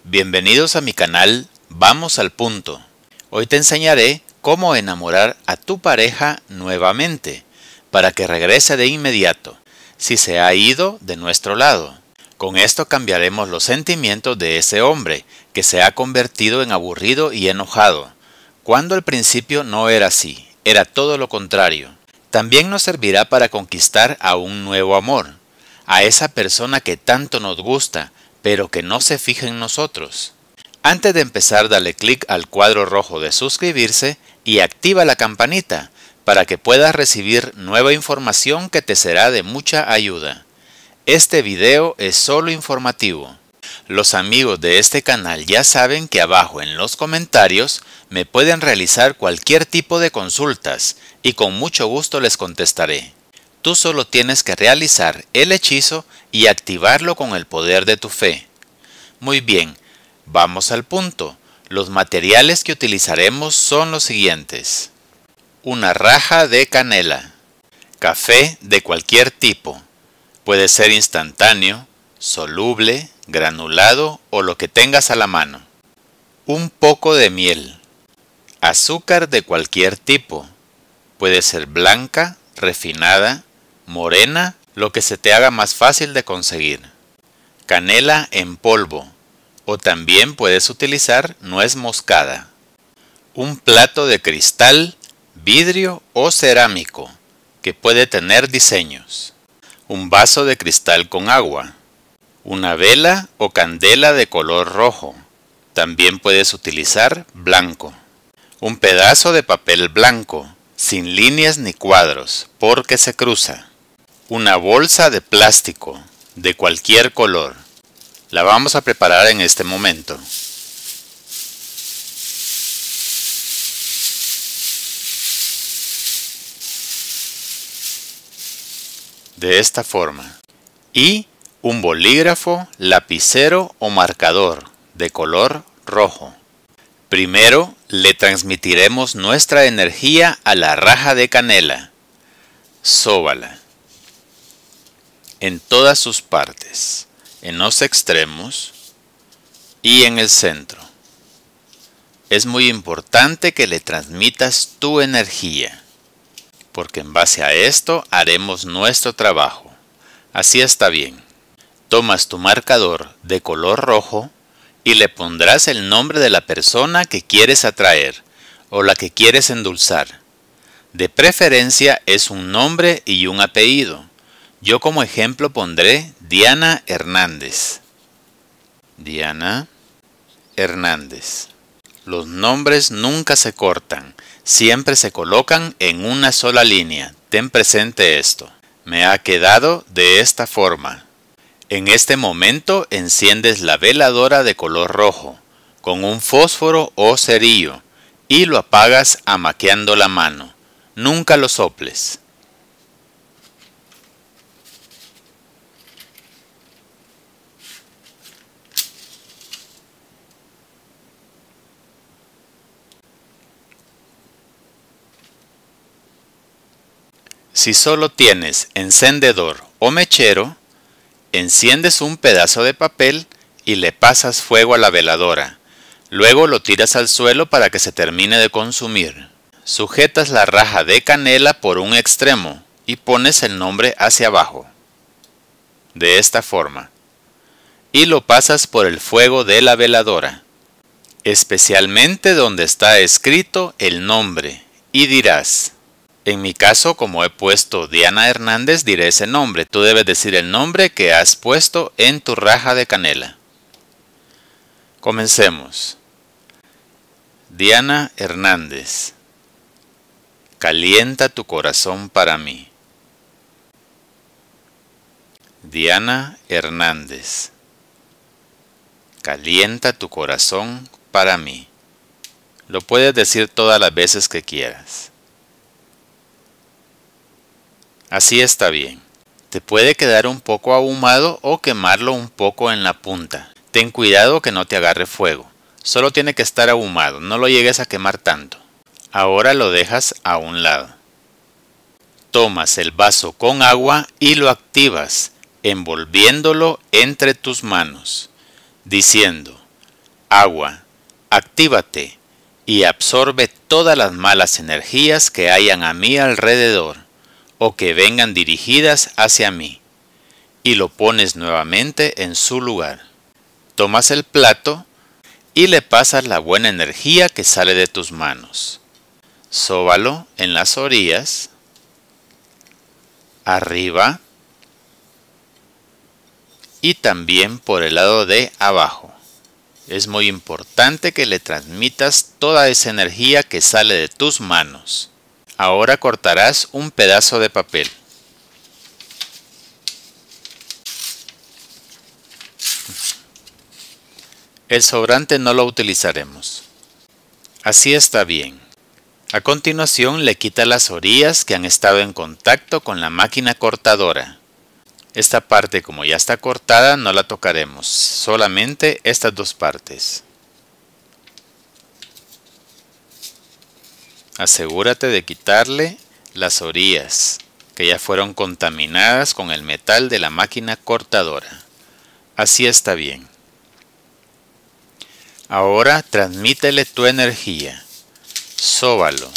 Bienvenidos a mi canal Vamos al Punto. Hoy te enseñaré cómo enamorar a tu pareja nuevamente para que regrese de inmediato si se ha ido de nuestro lado. Con esto cambiaremos los sentimientos de ese hombre que se ha convertido en aburrido y enojado, cuando al principio no era así, era todo lo contrario. También nos servirá para conquistar a un nuevo amor, a esa persona que tanto nos gusta, pero que no se fija en nosotros. Antes de empezar, dale clic al cuadro rojo de suscribirse y activa la campanita para que puedas recibir nueva información que te será de mucha ayuda. Este video es solo informativo. Los amigos de este canal ya saben que abajo en los comentarios me pueden realizar cualquier tipo de consultas y con mucho gusto les contestaré. Tú solo tienes que realizar el hechizo y activarlo con el poder de tu fe. Muy bien, vamos al punto. Los materiales que utilizaremos son los siguientes: una raja de canela, café de cualquier tipo, puede ser instantáneo, soluble, granulado o lo que tengas a la mano, un poco de miel, azúcar de cualquier tipo, puede ser blanca, refinada, morena, lo que se te haga más fácil de conseguir, canela en polvo, o también puedes utilizar nuez moscada, un plato de cristal, vidrio o cerámico, que puede tener diseños, un vaso de cristal con agua, una vela o candela de color rojo, también puedes utilizar blanco, un pedazo de papel blanco, sin líneas ni cuadros, porque se cruza, una bolsa de plástico, de cualquier color. La vamos a preparar en este momento. De esta forma. Y un bolígrafo, lapicero o marcador de color rojo. Primero le transmitiremos nuestra energía a la raja de canela. Sóbala en todas sus partes, en los extremos y en el centro. Es muy importante que le transmitas tu energía, porque en base a esto haremos nuestro trabajo. Así está bien. Tomas tu marcador de color rojo y le pondrás el nombre de la persona que quieres atraer o la que quieres endulzar. De preferencia es un nombre y un apellido. Yo como ejemplo pondré Diana Hernández. Diana Hernández. Los nombres nunca se cortan, siempre se colocan en una sola línea. Ten presente esto. Me ha quedado de esta forma. En este momento enciendes la veladora de color rojo con un fósforo o cerillo y lo apagas amaqueando la mano. Nunca lo soples. Si solo tienes encendedor o mechero, enciendes un pedazo de papel y le pasas fuego a la veladora. Luego lo tiras al suelo para que se termine de consumir. Sujetas la raja de canela por un extremo y pones el nombre hacia abajo, de esta forma, y lo pasas por el fuego de la veladora, especialmente donde está escrito el nombre, y dirás: en mi caso, como he puesto Diana Hernández, diré ese nombre. Tú debes decir el nombre que has puesto en tu raja de canela. Comencemos. Diana Hernández. Calienta tu corazón para mí. Diana Hernández. Calienta tu corazón para mí. Lo puedes decir todas las veces que quieras. Así está bien. Te puede quedar un poco ahumado o quemarlo un poco en la punta. Ten cuidado que no te agarre fuego. Solo tiene que estar ahumado, no lo llegues a quemar tanto. Ahora lo dejas a un lado. Tomas el vaso con agua y lo activas, envolviéndolo entre tus manos, diciendo: agua, actívate y absorbe todas las malas energías que hayan a mi alrededor o que vengan dirigidas hacia mí, y lo pones nuevamente en su lugar. Tomas el plato y le pasas la buena energía que sale de tus manos. Sóbalo en las orillas, arriba y también por el lado de abajo. Es muy importante que le transmitas toda esa energía que sale de tus manos. Ahora cortarás un pedazo de papel. El sobrante no lo utilizaremos. Así está bien. A continuación le quita las orillas que han estado en contacto con la máquina cortadora. Esta parte, como ya está cortada, no la tocaremos, solamente estas dos partes. Asegúrate de quitarle las orillas que ya fueron contaminadas con el metal de la máquina cortadora. Así está bien. Ahora transmítele tu energía. Sóbalo,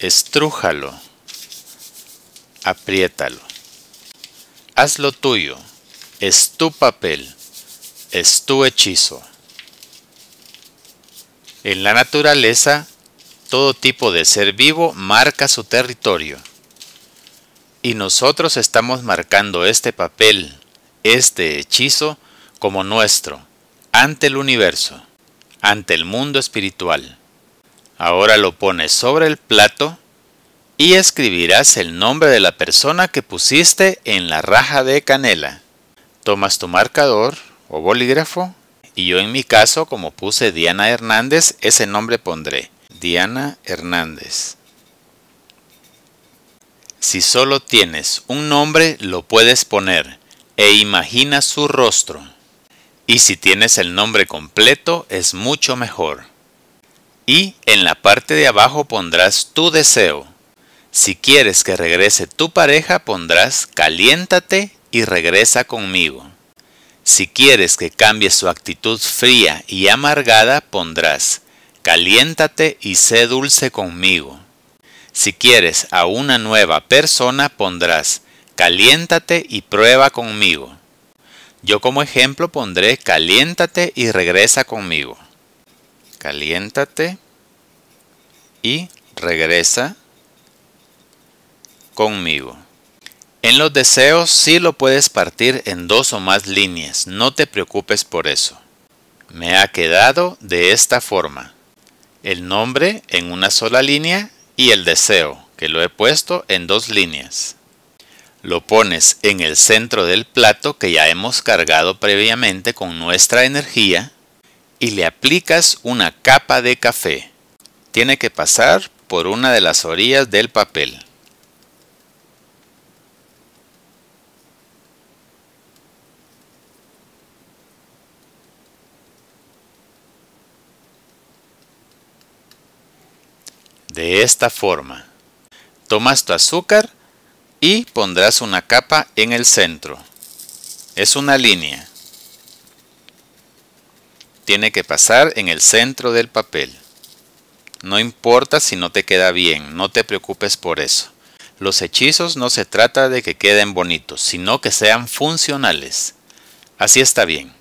estrújalo, apriétalo. Haz lo tuyo, es tu papel, es tu hechizo. En la naturaleza, todo tipo de ser vivo marca su territorio. Y nosotros estamos marcando este papel, este hechizo, como nuestro, ante el universo, ante el mundo espiritual. Ahora lo pones sobre el plato y escribirás el nombre de la persona que pusiste en la raja de canela. Tomas tu marcador o bolígrafo y yo en mi caso, como puse Diana Hernández, ese nombre pondré, Diana Hernández. Si solo tienes un nombre, lo puedes poner e imagina su rostro. Y si tienes el nombre completo, es mucho mejor. Y en la parte de abajo pondrás tu deseo. Si quieres que regrese tu pareja, pondrás caliéntate y regresa conmigo. Si quieres que cambie su actitud fría y amargada, pondrás caliéntate y sé dulce conmigo. Si quieres a una nueva persona, pondrás caliéntate y prueba conmigo. Yo como ejemplo pondré caliéntate y regresa conmigo. Caliéntate y regresa conmigo. En los deseos sí lo puedes partir en 2 o más líneas, no te preocupes por eso. Me ha quedado de esta forma. El nombre en una sola línea y el deseo, que lo he puesto en 2 líneas. Lo pones en el centro del plato que ya hemos cargado previamente con nuestra energía y le aplicas una capa de café. Tiene que pasar por una de las orillas del papel. De esta forma, tomas tu azúcar y pondrás una capa en el centro. Es una línea. Tiene que pasar en el centro del papel. No importa si no te queda bien, no te preocupes por eso. Los hechizos no se trata de que queden bonitos, sino que sean funcionales. Así está bien.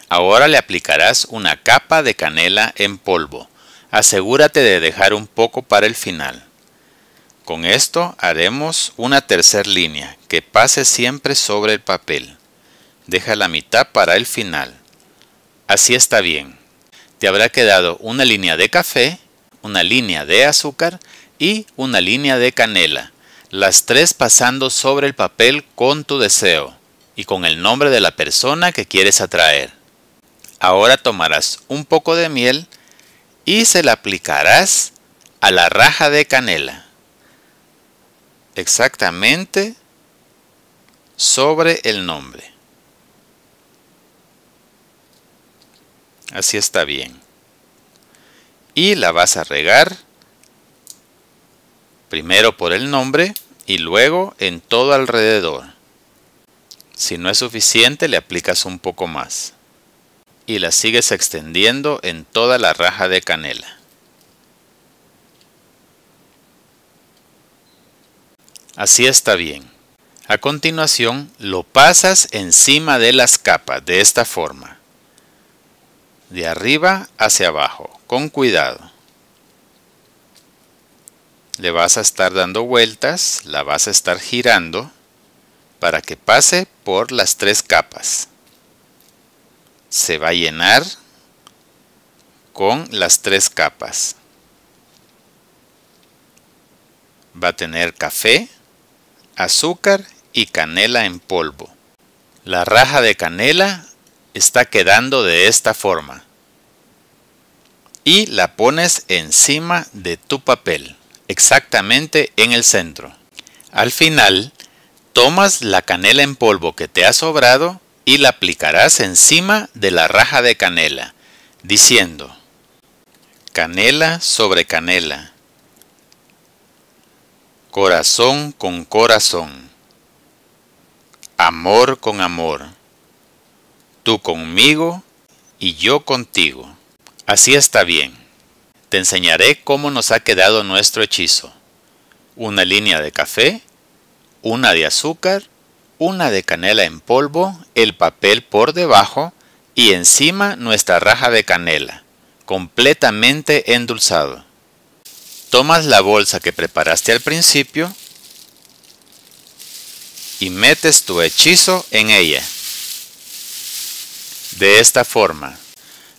Ahora le aplicarás una capa de canela en polvo. Asegúrate de dejar un poco para el final. Con esto haremos una tercera línea que pase siempre sobre el papel. Deja la mitad para el final. Así está bien. Te habrá quedado una línea de café, una línea de azúcar y una línea de canela. Las 3 pasando sobre el papel con tu deseo y con el nombre de la persona que quieres atraer. Ahora tomarás un poco de miel y se la aplicarás a la raja de canela. Exactamente sobre el nombre. Así está bien. Y la vas a regar primero por el nombre y luego en todo alrededor. Si no es suficiente, le aplicas un poco más. y la sigues extendiendo en toda la raja de canela. Así está bien. A continuación lo pasas encima de las capas de esta forma, de arriba hacia abajo, con cuidado. Le vas a estar dando vueltas, la vas a estar girando para que pase por las 3 capas. Se va a llenar con las 3 capas. Va a tener café, azúcar y canela en polvo. La raja de canela está quedando de esta forma. Y la pones encima de tu papel, exactamente en el centro. Al final, tomas la canela en polvo que te ha sobrado y la aplicarás encima de la raja de canela, diciendo: canela sobre canela, corazón con corazón, amor con amor, tú conmigo y yo contigo. Así está bien. Te enseñaré cómo nos ha quedado nuestro hechizo. Una línea de café, una de azúcar, una de canela en polvo, el papel por debajo y encima nuestra raja de canela, completamente endulzado. Tomas la bolsa que preparaste al principio y metes tu hechizo en ella. De esta forma.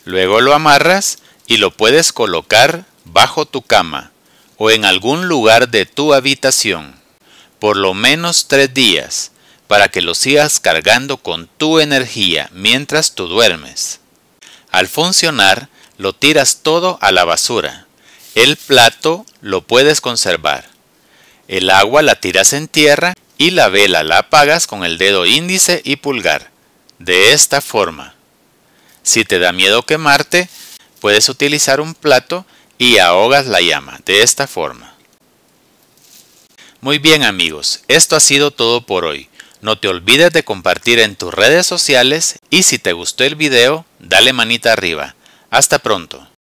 Luego lo amarras y lo puedes colocar bajo tu cama o en algún lugar de tu habitación por lo menos 3 días para que lo sigas cargando con tu energía mientras tú duermes. Al funcionar, lo tiras todo a la basura. El plato lo puedes conservar. El agua la tiras en tierra y la vela la apagas con el dedo índice y pulgar. De esta forma. Si te da miedo quemarte, puedes utilizar un plato y ahogas la llama de esta forma. Muy bien amigos, esto ha sido todo por hoy. No te olvides de compartir en tus redes sociales y si te gustó el video, dale manita arriba. Hasta pronto.